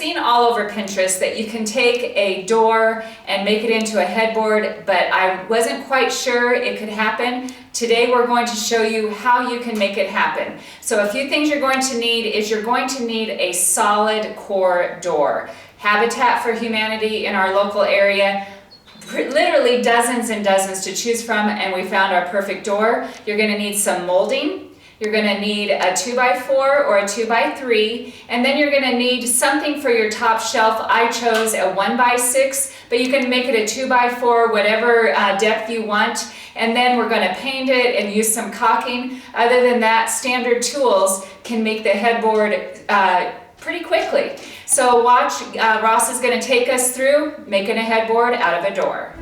seen all over Pinterest that you can take a door and make it into a headboard, but I wasn't quite sure it could happen. Today we're going to show you how you can make it happen. So a few things you're going to need is you're going to need a solid core door. Habitat for Humanity in our local area, literally dozens and dozens to choose from, and we found our perfect door. You're going to need some molding. You're going to need a 2x4 or a 2x3, and then you're going to need something for your top shelf. I chose a 1x6, but you can make it a 2x4, whatever depth you want. And then we're going to paint it and use some caulking. Other than that, standard tools can make the headboard pretty quickly. So watch, Ross is going to take us through making a headboard out of a door.